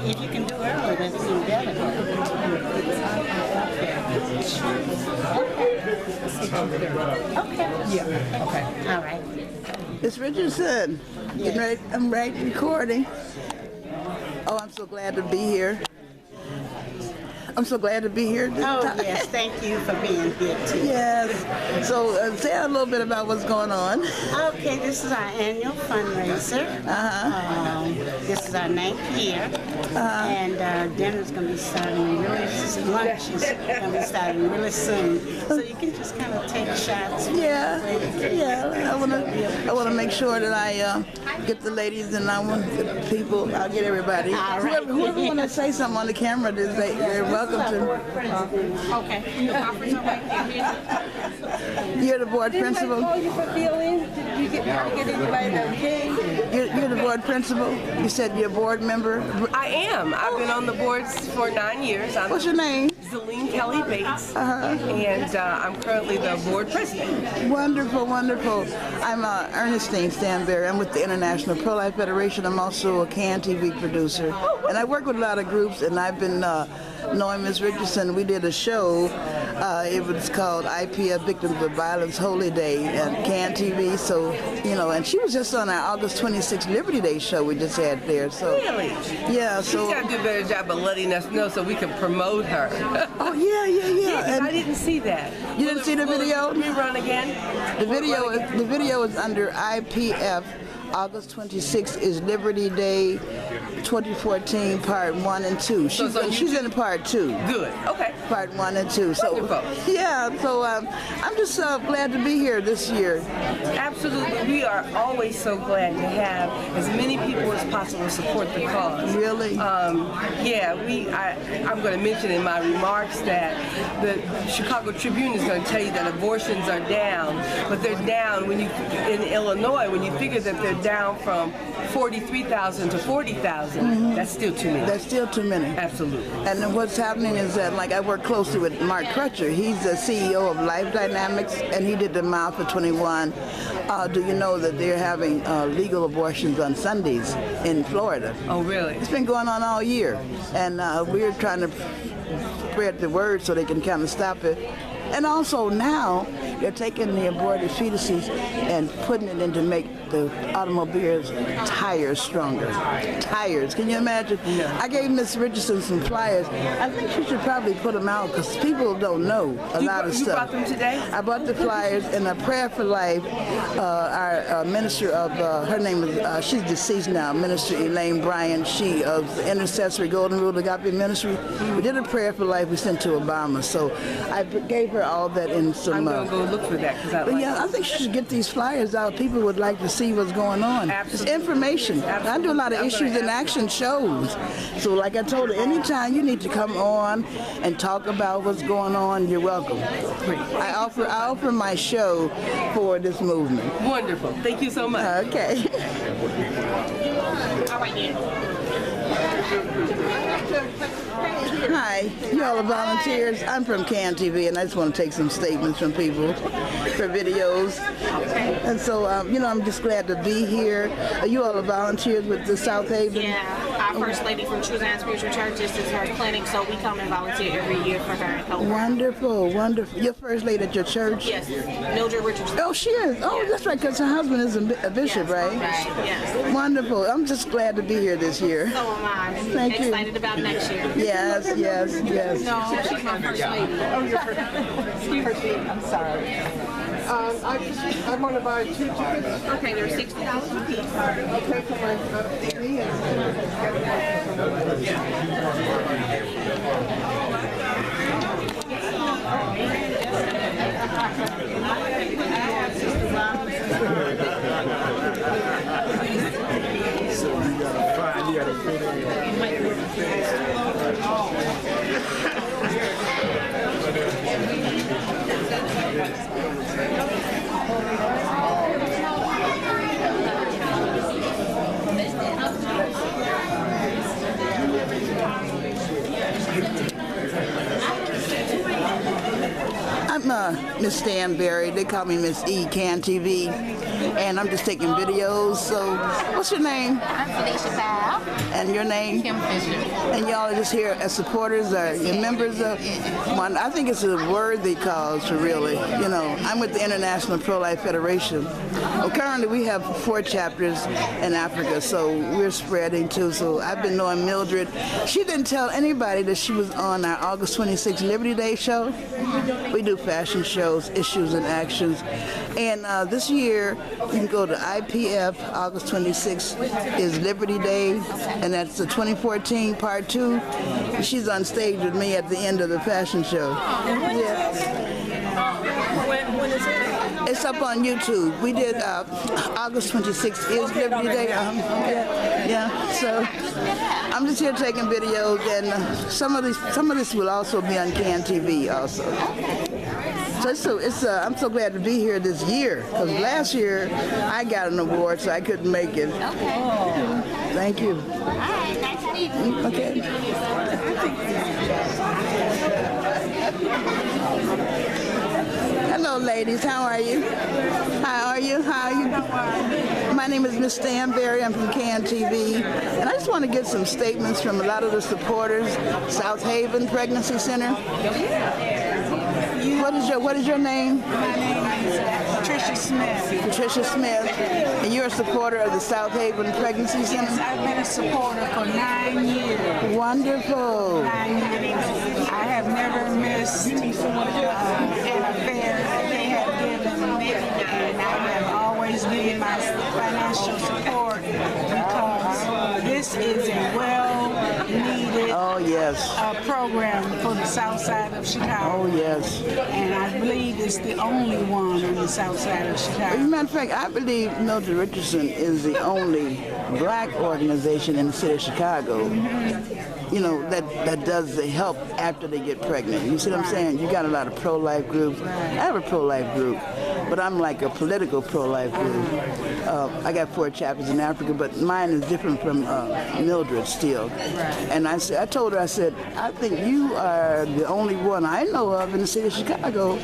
If you can do early, that's even better. Okay. Yeah. Okay. All right. Miss Richardson, I'm right recording. Oh, I'm so glad to be here. I'm so glad to be here. Yes, thank you for being here too. Yes. So say a little bit about what's going on. Okay, this is our annual fundraiser. This is our 9th year. And dinner's going to be starting lunch is going to be starting really soon. So you can just kind of take shots. Yeah. I want to make sure that I get the ladies and I want the people. I'll get everybody. All right. Whoever want to say something on the camera, they're welcome to. Okay. You're the board principal. Didn't I call you for feelings? Did you get anybody that came? You're the board principal. You said you're a board member. I am. I've been on the boards for 9 years. What's your name? Zelene Kelly Bates, and I'm currently the board president. Wonderful, wonderful. I'm Ernestine Standberry. I'm with the International Prolife Federation. I'm also a CAN TV producer, and I work with a lot of groups. And I've been knowing Ms. Richardson. We did a show. It was called IPF Victims of Violence Holy Day and CAN TV. So and she was just on our August 26th Liberty Day show we just had there. So Really? yeah. She's So got to do a better job of letting us know so we can promote her. oh yeah. And I And didn't see that. you didn't see the video? Rerun again? the video is under IPF. August 26th is Liberty Day 2014, part 1 and 2. She's in part 2. Good. Okay. Part 1 and 2. So Wonderful. yeah, so I'm just glad to be here this year. Absolutely. We are always so glad to have as many people as possible support the cause. Really? I'm going to mention in my remarks that the Chicago Tribune is going to tell you that abortions are down, but they're down in Illinois, when you figure that they're down from 43,000 to 40,000, that's still too many. That's still too many. Absolutely. And then what's happening is that, like, I work closely with Mark Crutcher. He's the CEO of Life Dynamics, and he did the Mile for 21. Do you know that they're having legal abortions on Sundays in Florida? Oh, really? It's been going on all year, and we're trying to spread the word so they can kind of stop it. And also now they're taking the aborted fetuses and putting it in to make the automobiles tires stronger. Tires, can you imagine? No. I gave Miss Richardson some flyers. I think she should probably put them out because people don't know a lot of stuff. You brought them today? I bought the flyers, and a Prayer for Life, our minister of, her name is, she's deceased now, Minister Elaine Bryan, she of the Intercessory Golden Rule Agape Ministry. We did a Prayer for Life we sent to Obama, so I gave her all that in some... I'm going to go look for that because I like I think she should get these flyers out. People would like to see what's going on. Absolutely. It's information. Absolutely. I do a lot of issues in action shows. So like I told her, anytime you need to come on and talk about what's going on, you're welcome. I offer my show for this movement. Wonderful. Thank you so much. Okay. All right, then. Hi, you all are volunteers. I'm from CAN TV, and I just want to take some statements from people for videos. And so, I'm just glad to be here. You all are volunteers with the South Haven? Yeah, our First Lady from Tues Spiritual Church, this is her clinic, so we come and volunteer every year for her and help her. Wonderful, wonderful. Your First Lady at your church? Yes, Mildred Richardson. Oh, she is. Oh, that's right, because her husband is a bishop, right? Yes. Wonderful. I'm just glad to be here this year. So am I. Thank you. Excited about next year. Yes. No, she's my First Lady. Oh, you're first lady. I'm sorry. I want to buy 2 tickets. Okay, they're $60 a piece. Okay, for my me I'm Miss Standberry. They call me Miss E, CAN TV. and I'm just taking videos. So, what's your name? I'm Felicia Powell. And your name? Kim Fisher. And y'all are just here as supporters or members of one. I think it's a worthy cause, really. You know, I'm with the International Prolife Federation. Well, currently we have 4 chapters in Africa, so we're spreading too. So I've been knowing Mildred. She didn't tell anybody that she was on our August 26th Liberty Day show. We do fashion shows, issues and actions. And this year, you can go to IPF, August 26th is Liberty Day, and that's the 2014 Part 2. She's on stage with me at the end of the fashion show. Yeah. When is it? It's up on YouTube. We did August 26th is Liberty Day. Yeah. So I'm just here taking videos, and some of this will also be on CAN TV also. So I'm so glad to be here this year, because last year I got an award, so I couldn't make it. Okay. Thank you. All right, nice to meet you. Okay. Hello, ladies. How are you? How are you? My name is Miss Standberry. I'm from CAN TV, and I just want to get some statements from a lot of the supporters. South Haven Pregnancy Center. What is your name? My name is Patricia Smith. Patricia Smith. And you're a supporter of the South Haven Pregnancy Center? Yes, I've been a supporter for 9 years. Wonderful. 9 years. I have never missed an affair that they have given me, and I have always given my financial support because this is a well-needed program for the South Side of Chicago. Oh, yes. And I believe it's the only one on the South Side of Chicago. As a matter of fact, I believe Mildred Richardson is the only black organization in the city of Chicago, you know, that does the help after they get pregnant. You see what I'm saying? You got a lot of pro-life groups. I have a pro-life group, but I'm like a political pro-life group. I got 4 chapters in Africa, but mine is different from Mildred still. And I told her, I said, I think you are the only one I know of in the city of Chicago.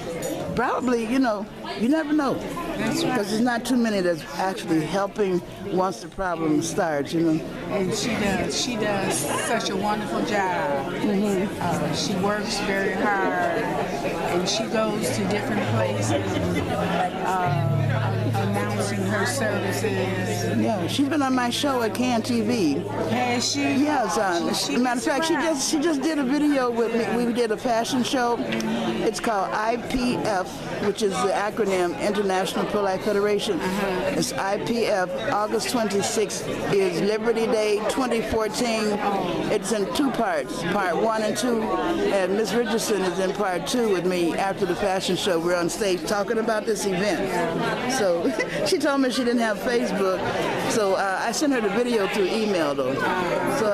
Probably, you know, you never know. Because there's not too many that's actually helping once the problem starts, you know. And she does such a wonderful job. She works very hard, and she goes to different places announcing her services. Yeah, she's been on my show at CAN TV. Has she? Yes, matter of fact, she just did a video with me. We did a fashion show. It's called IPF, which is the acronym International Prolife Federation. It's IPF. August 26th is Liberty Day 2014. It's in 2 parts, part 1 and 2. And Miss Richardson is in part 2 with me after the fashion show. We're on stage talking about this event. So she told me she didn't have Facebook, so I sent her the video through email though. So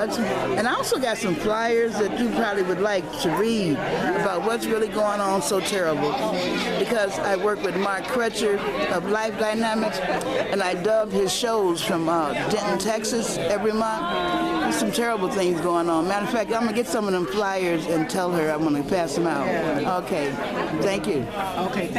and I also got some flyers that you probably would like to read about what's really going on so terrible. Because I work with Mark Crutcher of Life Dynamics, and I dub his shows from Denton, Texas every month. There's some terrible things going on. Matter of fact, I'm gonna get some of them flyers and tell her I'm gonna pass them out. Okay, thank you. Okay.